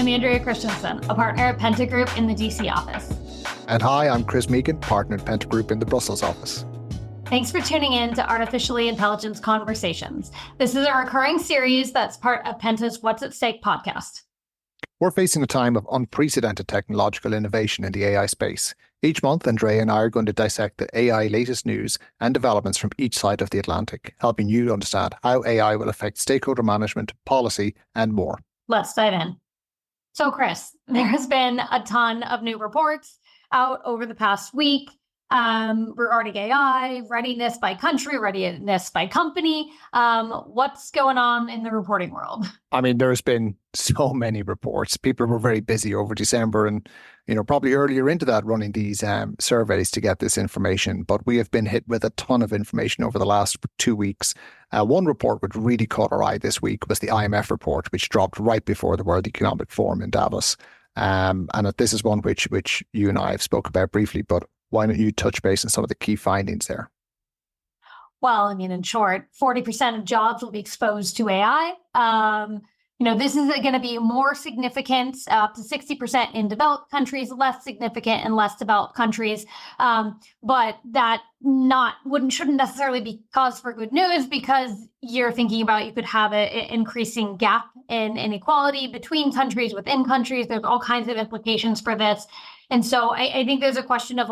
I'm Andrea Christensen, a partner at Penta Group in the DC office. And hi, I'm Chris Meegan, partner at Penta Group in the Brussels office. Thanks for tuning in to Artificially Intelligence Conversations. This is a recurring series that's part of Penta's What's at Stake podcast. We're facing a time of unprecedented technological innovation in the AI space. Each month, Andrea and I are going to dissect the AI latest news and developments from each side of the Atlantic, helping you to understand how AI will affect stakeholder management, policy, and more. Let's dive in. So, Chris, there has been a ton of new reports out over the past week regarding AI, readiness by country, readiness by company. What's going on in the reporting world? I mean, there's been so many reports. People were very busy over December and, probably earlier into that running these surveys to get this information. But we have been hit with a ton of information over the last 2 weeks. One report which really caught our eye this week was the IMF report, which dropped right before the World Economic Forum in Davos. And this is one which you and I have spoke about briefly, but why don't you touch base on some of the key findings there? Well, I mean, in short, 40% of jobs will be exposed to AI. This is going to be more significant, up to 60% in developed countries, less significant in less developed countries. But that shouldn't necessarily be cause for good news, because you're thinking about you could have an increasing gap in inequality between countries, within countries. There's all kinds of implications for this. And so I think there's a question of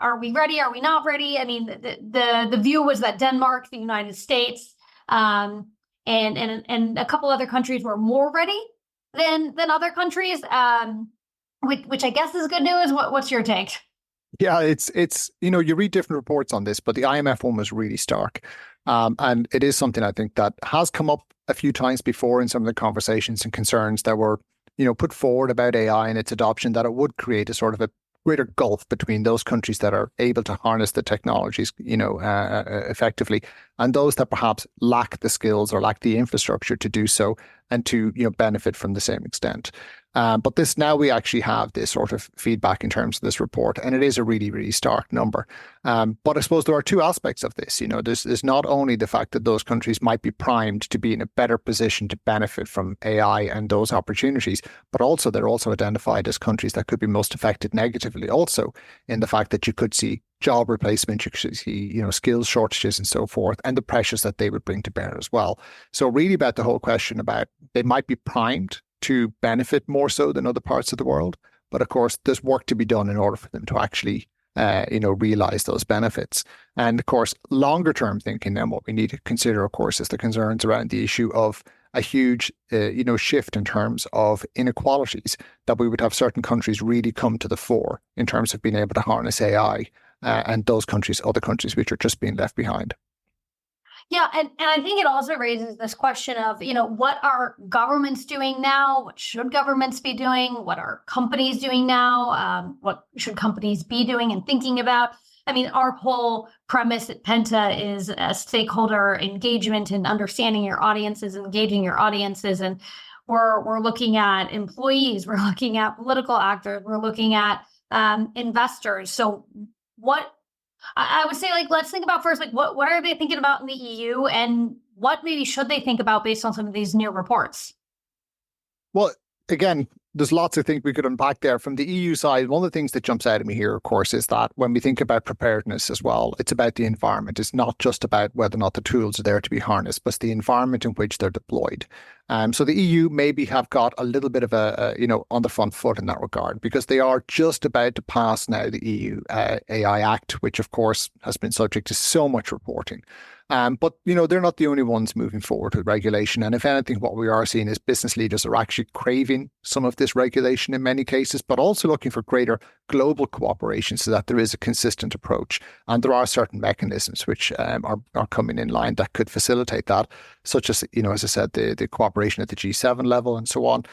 are we ready? Are we not ready? I mean, the view was that Denmark, the United States, and a couple other countries were more ready than other countries, which I guess is good news. What's your take? Yeah, it's you read different reports on this, but the IMF one was really stark. And it is something I think that has come up a few times before in some of the conversations and concerns that were put forward about AI and its adoption, that it would create a sort of a greater gulf between those countries that are able to harness the technologies, effectively, and those that perhaps lack the skills or lack the infrastructure to do so and to, benefit from the same extent. But now we actually have this sort of feedback in terms of this report, and it is a really, really stark number. But I suppose there are two aspects of this. There's not only the fact that those countries might be primed to be in a better position to benefit from AI and those opportunities, but also they're also identified as countries that could be most affected negatively also in the fact that you could see job replacement, you could see, skills shortages and so forth, and the pressures that they would bring to bear as well. So really about the whole question about they might be primed to benefit more so than other parts of the world. But of course, there's work to be done in order for them to actually, realize those benefits. And of course, longer term thinking, then what we need to consider, of course, is the concerns around the issue of a huge, shift in terms of inequalities, that we would have certain countries really come to the fore in terms of being able to harness AI, and those countries, other countries, which are just being left behind. Yeah, and I think it also raises this question of, what are governments doing now? What should governments be doing? What are companies doing now? What should companies be doing and thinking about? I mean, our whole premise at Penta is stakeholder engagement and understanding your audiences, engaging your audiences. And we're looking at employees, we're looking at political actors, we're looking at investors. So what I would say, let's think about first, what are they thinking about in the EU, and what maybe should they think about based on some of these new reports? Well, again, there's lots of things we could unpack there. From the EU side, one of the things that jumps out at me here, of course, is that when we think about preparedness as well, it's about the environment. It's not just about whether or not the tools are there to be harnessed, but it's the environment in which they're deployed. So the EU maybe have got a little bit of a on the front foot in that regard, because they are just about to pass now the EU AI Act, which of course has been subject to so much reporting. But, they're not the only ones moving forward with regulation. And if anything, what we are seeing is business leaders are actually craving some of this regulation in many cases, but also looking for greater global cooperation so that there is a consistent approach. And there are certain mechanisms which are coming in line that could facilitate that, such as, as I said, the cooperation at the G7 level and so on.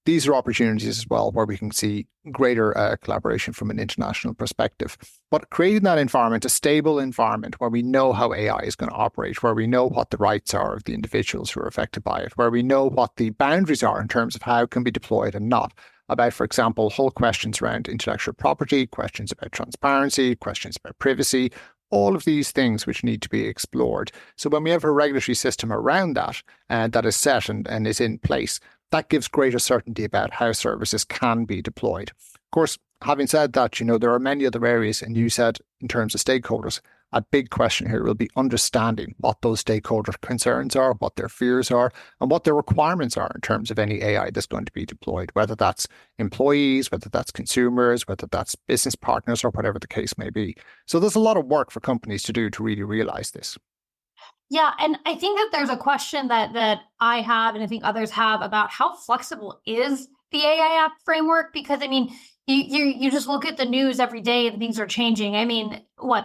These are opportunities as well where we can see greater collaboration from an international perspective. But creating that environment, a stable environment where we know how AI is going to operate, where we know what the rights are of the individuals who are affected by it, where we know what the boundaries are in terms of how it can be deployed and not. About, for example, whole questions around intellectual property, questions about transparency, questions about privacy, all of these things which need to be explored. So when we have a regulatory system around that, that is set and is in place, that gives greater certainty about how services can be deployed. Of course, having said that, there are many other areas, and you said in terms of stakeholders, a big question here will be understanding what those stakeholder concerns are, what their fears are, and what their requirements are in terms of any AI that's going to be deployed, whether that's employees, whether that's consumers, whether that's business partners, or whatever the case may be. So there's a lot of work for companies to do to really realize this. Yeah, and I think that there's a question that I have, and I think others have, about how flexible is the AI Act framework? Because you just look at the news every day and things are changing.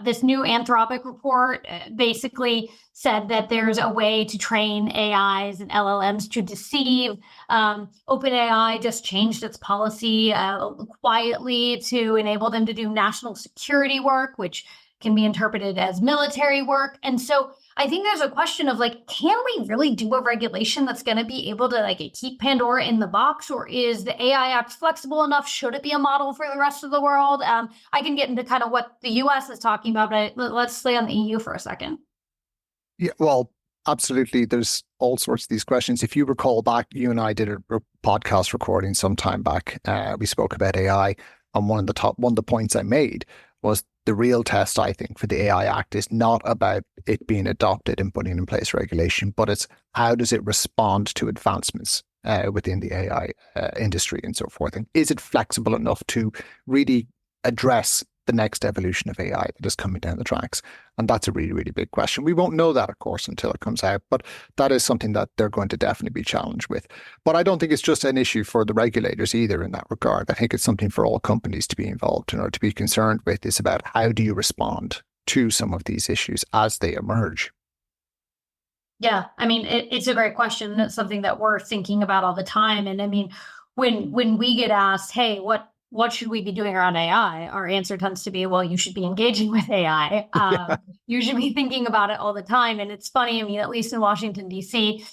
This new Anthropic report basically said that there's a way to train AIs and LLMs to deceive. OpenAI just changed its policy quietly to enable them to do national security work, which can be interpreted as military work. And so I think there's a question of can we really do a regulation that's going to be able to keep Pandora in the box, or is the AI Act flexible enough? Should it be a model for the rest of the world? I can get into kind of what the US is talking about, but let's stay on the EU for a second. Yeah, well, absolutely. There's all sorts of these questions. If you recall back, you and I did a podcast recording some time back. We spoke about AI, and one of the points I made was the real test, I think, for the AI Act is not about it being adopted and putting in place regulation, but it's how does it respond to advancements within the AI industry and so forth. And is it flexible enough to really address the next evolution of AI that is coming down the tracks? And that's a really, really big question. We won't know that, of course, until it comes out, but that is something that they're going to definitely be challenged with. But I don't think it's just an issue for the regulators either in that regard. I think it's something for all companies to be involved in or to be concerned with. It's about how do you respond to some of these issues as they emerge. Yeah, it's a great question. It's something that we're thinking about all the time. And when we get asked, hey, what should we be doing around AI? Our answer tends to be, well, you should be engaging with AI. You should be thinking about it all the time. And it's funny, at least in Washington, D.C.,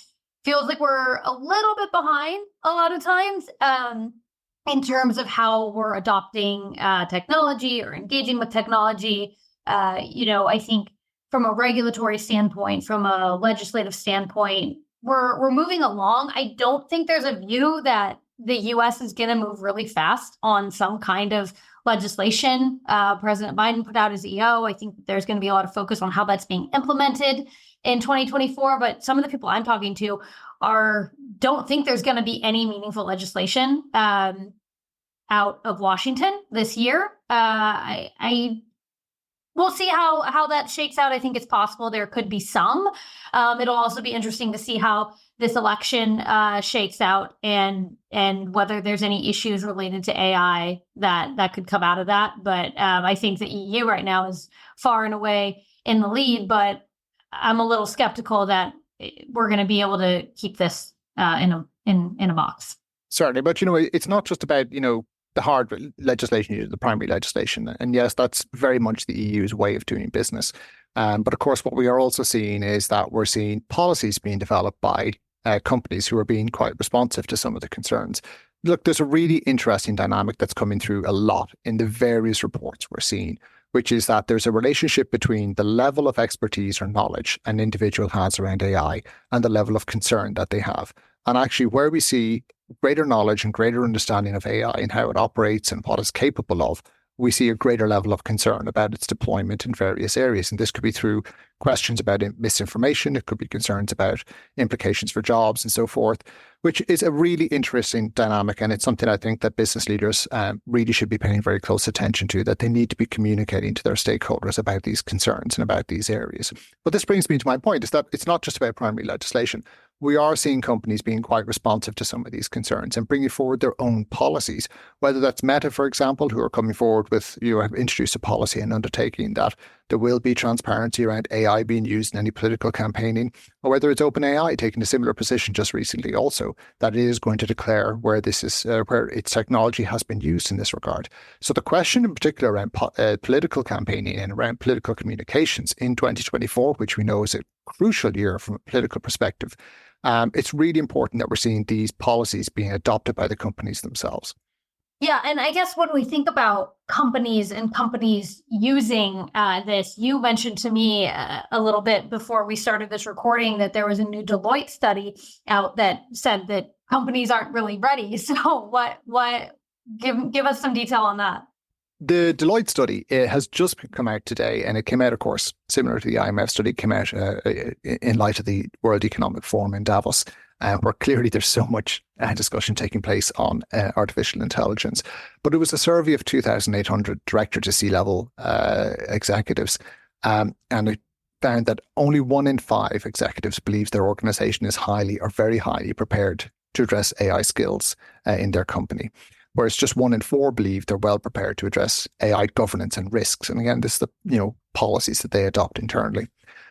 feels like we're a little bit behind a lot of times in terms of how we're adopting technology or engaging with technology. I think from a regulatory standpoint, from a legislative standpoint, we're moving along. I don't think there's a view that the U.S. is going to move really fast on some kind of legislation. President Biden put out his EO. I think there's going to be a lot of focus on how that's being implemented in 2024. But some of the people I'm talking to don't think there's going to be any meaningful legislation out of Washington this year. We'll see how that shakes out. I think it's possible there could be some. It'll also be interesting to see how this election shakes out and whether there's any issues related to AI that could come out of that. But I think the EU right now is far and away in the lead, but I'm a little skeptical that we're going to be able to keep this in a box. Certainly, but it's not just about the hard legislation, the primary legislation. And yes, that's very much the EU's way of doing business. But of course, what we are also seeing is that we're seeing policies being developed by companies who are being quite responsive to some of the concerns. Look, there's a really interesting dynamic that's coming through a lot in the various reports we're seeing, which is that there's a relationship between the level of expertise or knowledge an individual has around AI and the level of concern that they have. And actually, where we see greater knowledge and greater understanding of AI and how it operates and what it's capable of, we see a greater level of concern about its deployment in various areas. And this could be through questions about misinformation. It could be concerns about implications for jobs and so forth, which is a really interesting dynamic. And it's something I think that business leaders really should be paying very close attention to, that they need to be communicating to their stakeholders about these concerns and about these areas. But this brings me to my point, is that it's not just about primary legislation. We are seeing companies being quite responsive to some of these concerns and bringing forward their own policies, whether that's Meta, for example, who are coming forward with, have introduced a policy and undertaking that there will be transparency around AI being used in any political campaigning, or whether it's OpenAI taking a similar position just recently also, that it is going to declare where where its technology has been used in this regard. So the question in particular around political campaigning and around political communications in 2024, which we know is a crucial year from a political perspective, it's really important that we're seeing these policies being adopted by the companies themselves. Yeah, and I guess when we think about companies and companies using this, you mentioned to me a little bit before we started this recording that there was a new Deloitte study out that said that companies aren't really ready. So give us some detail on that. The Deloitte study, it has just come out today, and it came out, of course, similar to the IMF study, came out in light of the World Economic Forum in Davos, where clearly there's so much discussion taking place on artificial intelligence. But it was a survey of 2,800 director to C-level executives, and it found that only 1 in 5 executives believes their organization is highly or very highly prepared to address AI skills in their company. Whereas just 1 in 4 believe they're well prepared to address AI governance and risks. And again, this is the policies that they adopt internally.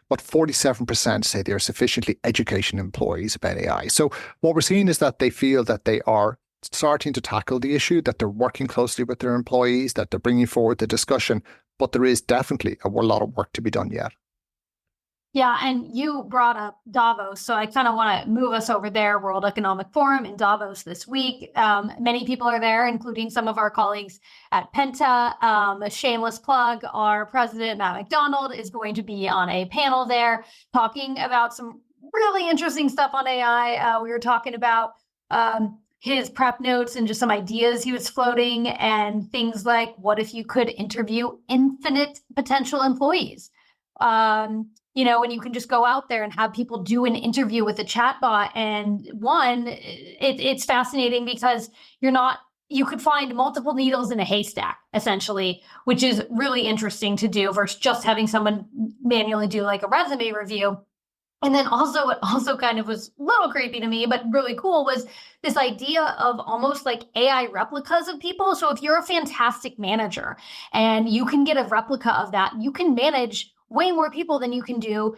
But 47% say they are sufficiently educating employees about AI. So what we're seeing is that they feel that they are starting to tackle the issue, that they're working closely with their employees, that they're bringing forward the discussion. But there is definitely a lot of work to be done yet. Yeah, and you brought up Davos, so I kind of want to move us over there. World Economic Forum in Davos this week. Many people are there, including some of our colleagues at Penta. A shameless plug, our president, Matt McDonald, is going to be on a panel there talking about some really interesting stuff on AI. We were talking about his prep notes and just some ideas he was floating, and things like, what if you could interview infinite potential employees? When you can just go out there and have people do an interview with a chatbot. And it's fascinating because you could find multiple needles in a haystack, essentially, which is really interesting to do versus just having someone manually do like a resume review. And then also, it also kind of was a little creepy to me, but really cool, was this idea of almost like AI replicas of people. So if you're a fantastic manager and you can get a replica of that, you can manage way more people than you can do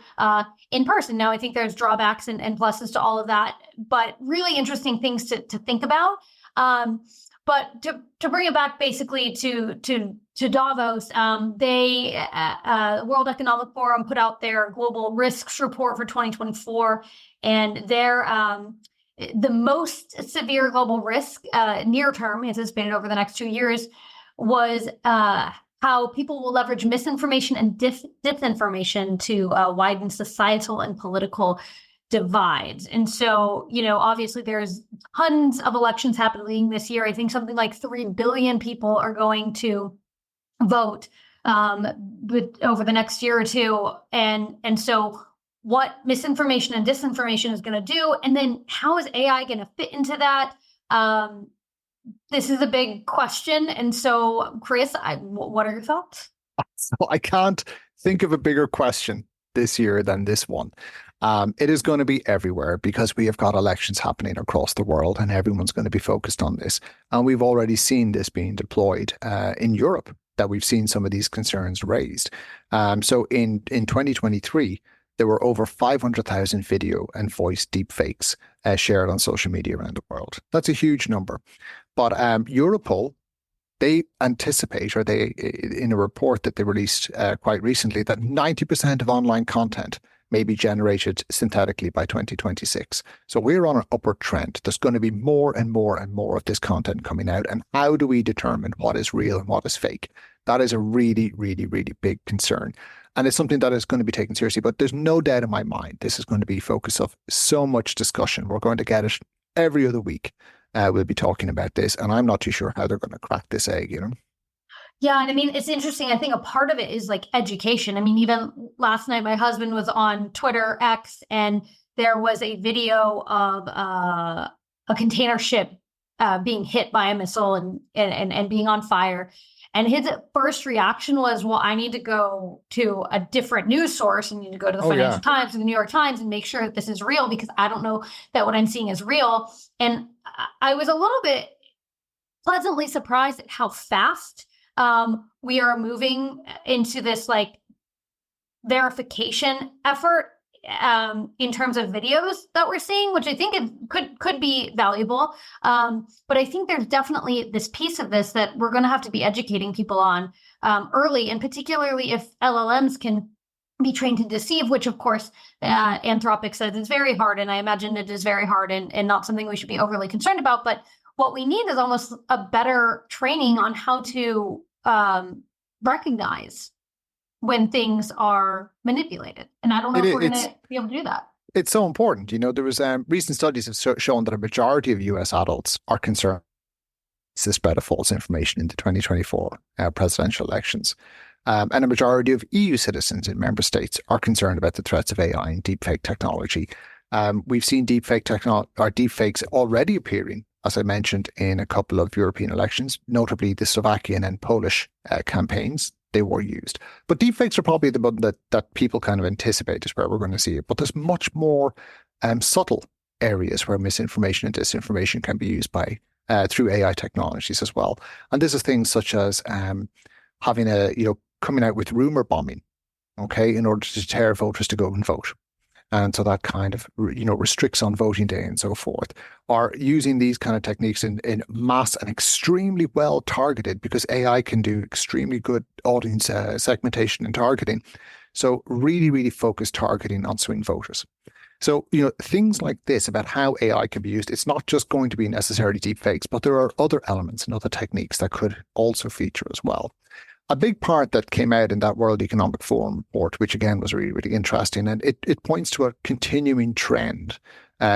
in person. Now, I think there's drawbacks and pluses to all of that, but really interesting things to think about. But to bring it back basically to Davos, World Economic Forum put out their global risks report for 2024, and the most severe global risk near term anticipated over the next 2 years was how people will leverage misinformation and disinformation to widen societal and political divides. And so, obviously there's tons of elections happening this year. I think something like 3 billion people are going to vote over the next year or two. And so what misinformation and disinformation is going to do, and then how is AI going to fit into that? This is a big question. And so, Chris, what are your thoughts? So I can't think of a bigger question this year than this one. It is going to be everywhere because we have got elections happening across the world and everyone's going to be focused on this. And we've already seen this being deployed in Europe, that we've seen some of these concerns raised. So in 2023, there were over 500,000 video and voice deepfakes shared on social media around the world. That's a huge number. But Europol, they anticipate, or they, in a report that they released quite recently, that 90% of online content may be generated synthetically by 2026. So we're on an upward trend. There's going to be more and more and more of this content coming out. And how do we determine what is real and what is fake? That is a really, really, really big concern. And it's something that is going to be taken seriously. But there's no doubt in my mind, this is going to be focus of so much discussion. We're going to get it every other week. We'll be talking about this. And I'm not too sure how they're going to crack this egg, Yeah, and I mean, it's interesting. I think a part of it is like education. I mean, even last night, my husband was on Twitter X, and there was a video of a container ship being hit by a missile and being on fire. And his first reaction was, well, I need to go to a different news source. I need to go to the Financial Times and the New York Times and make sure that this is real, because I don't know that what I'm seeing is real. And I was a little bit pleasantly surprised at how fast we are moving into this like verification effort in terms of videos that we're seeing, which I think it could be valuable. But I think there's definitely this piece of this that we're going to have to be educating people on early, and particularly if LLMs can be trained to deceive, which of course Anthropic says is very hard, and I imagine it is very hard and not something we should be overly concerned about. But what we need is almost a better training on how to recognize when things are manipulated. And I don't know if we're going to be able to do that. It's so important. There was recent studies have shown that a majority of US adults are concerned with the spread of false information in the 2024 presidential elections. And a majority of EU citizens in member states are concerned about the threats of AI and deepfake technology. We've seen deepfakes already appearing, as I mentioned, in a couple of European elections, notably the Slovakian and Polish campaigns. They were used. But deepfakes are probably the one that people kind of anticipate is where we're going to see it. But there's much more subtle areas where misinformation and disinformation can be used by through AI technologies as well. And this is things such as having coming out with rumor bombing, okay, in order to deter voters to go and vote. And so that kind of, restricts on voting day and so forth, are using these kind of techniques in mass and extremely well targeted, because AI can do extremely good audience segmentation and targeting. So really, really focused targeting on swing voters. So, things like this about how AI can be used, it's not just going to be necessarily deepfakes, but there are other elements and other techniques that could also feature as well. A big part that came out in that World Economic Forum report, which again was really, really interesting, and it points to a continuing trend,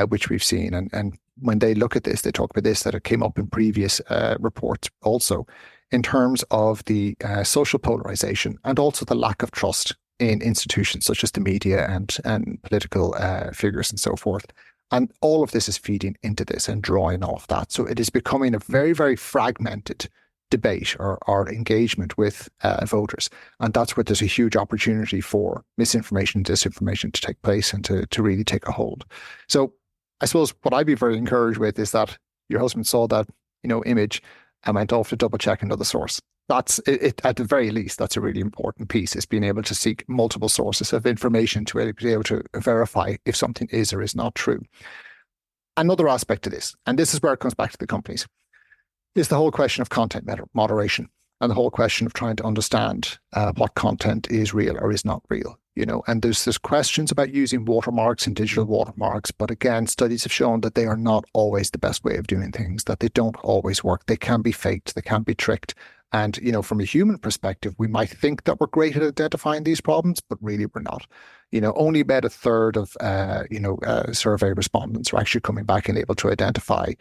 which we've seen. And when they look at this, they talk about this, that it came up in previous reports also, in terms of the social polarization and also the lack of trust in institutions such as the media and political figures and so forth. And all of this is feeding into this and drawing off that. So it is becoming a very, very fragmented debate or engagement with voters. And that's where there's a huge opportunity for misinformation and disinformation to take place and to really take a hold. So I suppose what I'd be very encouraged with is that your husband saw that, image and went off to double check another source. That's it, at the very least, that's a really important piece, is being able to seek multiple sources of information to be able to verify if something is or is not true. Another aspect to this, and this is where it comes back to the companies, is the whole question of content moderation and the whole question of trying to understand what content is real or is not real. And there's questions about using watermarks and digital watermarks, but again, studies have shown that they are not always the best way of doing things, that they don't always work. They can be faked, they can be tricked. And, from a human perspective, we might think that we're great at identifying these problems, but really we're not. Only about a third of, survey respondents are actually coming back and able to identify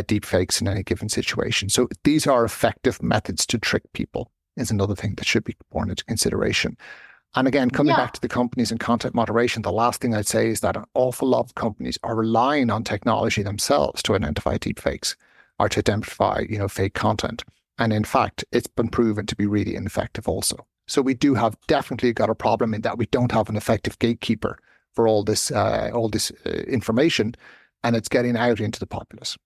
deep fakes in any given situation. So these are effective methods to trick people, is another thing that should be borne into consideration. And again, coming back to the companies and content moderation, the last thing I'd say is that an awful lot of companies are relying on technology themselves to identify deep fakes or to identify, fake content. And in fact, it's been proven to be really ineffective also. So we do have definitely got a problem in that we don't have an effective gatekeeper for all this information, and it's getting out into the populace.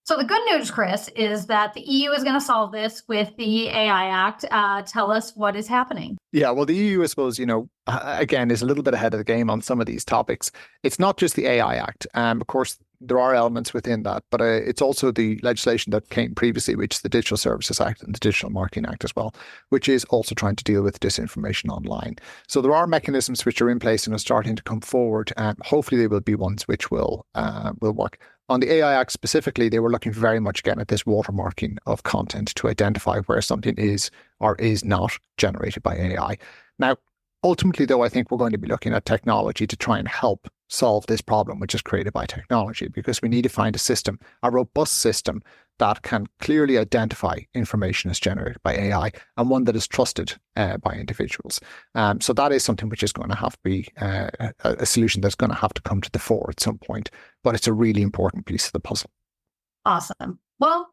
So the good news, Chris, is that the EU is going to solve this with the AI Act. Tell us what is happening. Yeah, well, the EU, I suppose, again, is a little bit ahead of the game on some of these topics. It's not just the AI Act. Of course, there are elements within that, but it's also the legislation that came previously, which is the Digital Services Act and the Digital Marketing Act as well, which is also trying to deal with disinformation online. So there are mechanisms which are in place and are starting to come forward, and hopefully they will be ones which will work. On the AI Act specifically, they were looking very much again at this watermarking of content to identify where something is or is not generated by AI. Now, ultimately, though, I think we're going to be looking at technology to try and help solve this problem, which is created by technology, because we need to find a system, a robust system that can clearly identify information as generated by AI and one that is trusted by individuals. So that is something which is going to have to be a solution that's going to have to come to the fore at some point, but it's a really important piece of the puzzle. Awesome. Well,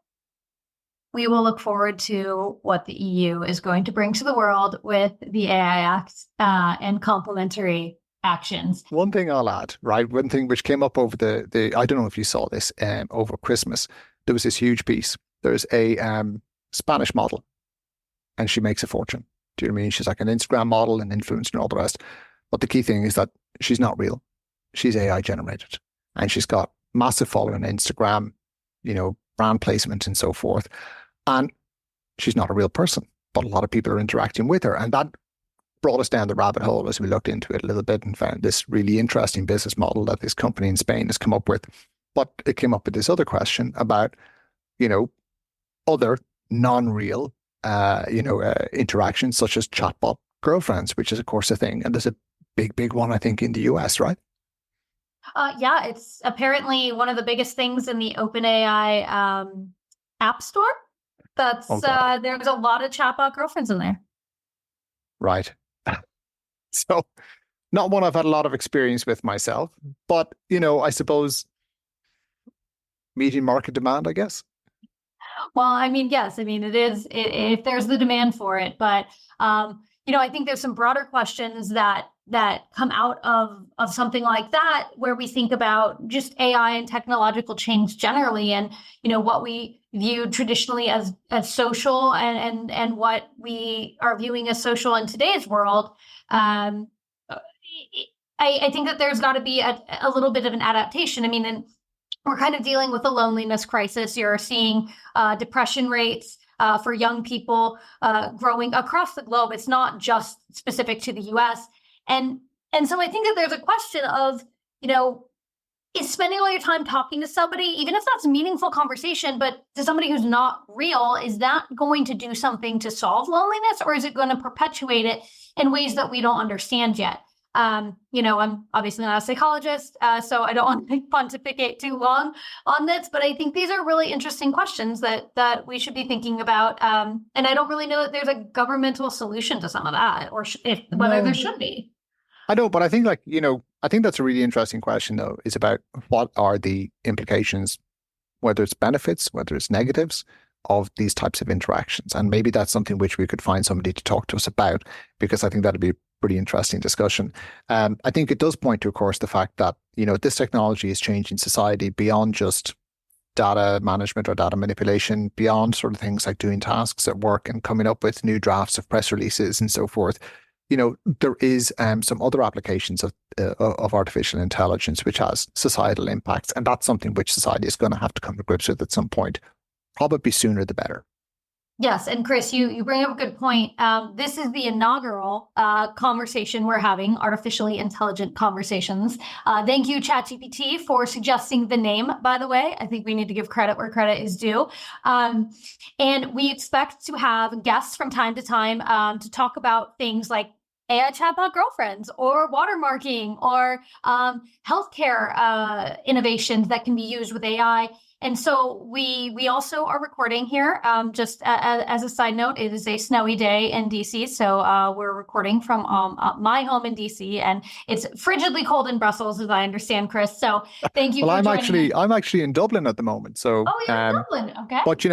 we will look forward to what the EU is going to bring to the world with the AI Act and complementary actions. One thing I'll add, right? One thing which came up over the I don't know if you saw this over Christmas, there was this huge piece. There's a Spanish model and she makes a fortune. Do you know what I mean? She's like an Instagram model and influencer and all the rest. But the key thing is that she's not real. She's AI generated. And she's got massive following on Instagram, brand placement and so forth. And she's not a real person, but a lot of people are interacting with her. And that brought us down the rabbit hole as we looked into it a little bit and found this really interesting business model that this company in Spain has come up with. But it came up with this other question about other non-real, interactions such as chatbot girlfriends, which is of course a thing. And there's a big one, I think, in the US, right? Yeah, it's apparently one of the biggest things in the OpenAI App Store. There's a lot of chatbot girlfriends in there. Right. So not one I've had a lot of experience with myself, but, I suppose meeting market demand, I guess. Well, I mean, yes, I mean, it is, if there's the demand for it, but, I think there's some broader questions that come out of something like that, where we think about just AI and technological change generally, and, what we view traditionally as social, and what we are viewing as social in today's world. I think that there's got to be a little bit of an adaptation. I mean, and we're kind of dealing with a loneliness crisis. You're seeing depression rates for young people growing across the globe. It's not just specific to the US. And so I think that there's a question of, is spending all your time talking to somebody, even if that's a meaningful conversation, but to somebody who's not real, is that going to do something to solve loneliness, or is it going to perpetuate it in ways that we don't understand yet? I'm obviously not a psychologist, so I don't want to pontificate too long on this, but I think these are really interesting questions that we should be thinking about. And I don't really know that there's a governmental solution to some of that, or whether there should be. I know, but I think I think that's a really interesting question, though, is about what are the implications, whether it's benefits, whether it's negatives of these types of interactions. And maybe that's something which we could find somebody to talk to us about, because I think that'd be a pretty interesting discussion. I think it does point to, of course, the fact that, this technology is changing society beyond just data management or data manipulation, beyond sort of things like doing tasks at work and coming up with new drafts of press releases and so forth. There is some other applications of artificial intelligence which has societal impacts, and that's something which society is going to have to come to grips with at some point, probably sooner the better. Yes, and Chris, you bring up a good point. This is the inaugural conversation we're having, artificially intelligent conversations. Thank you, ChatGPT, for suggesting the name, by the way. I think we need to give credit where credit is due. And we expect to have guests from time to time to talk about things like AI chatbot girlfriends, or watermarking, or healthcare innovations that can be used with AI. And so we also are recording here. Just as a side note, it is a snowy day in DC, so we're recording from my home in DC, and it's frigidly cold in Brussels, as I understand, Chris. So thank you. Well, I'm actually in Dublin at the moment. So you're in Dublin, okay. But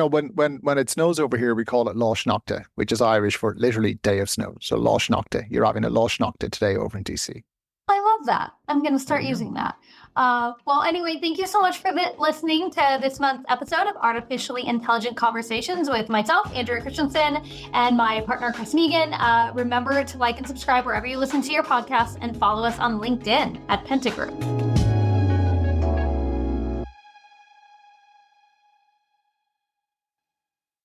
when it snows over here, we call it Láisneachta, which is Irish for literally day of snow. So Láisneachta, you're having a Láisneachta today over in DC. I love that. I'm going to start using that. Well, anyway, thank you so much for listening to this month's episode of Artificially Intelligent Conversations with myself, Andrea Christensen, and my partner, Chris Megan. Remember to like and subscribe wherever you listen to your podcasts, and follow us on LinkedIn at Pentagroup.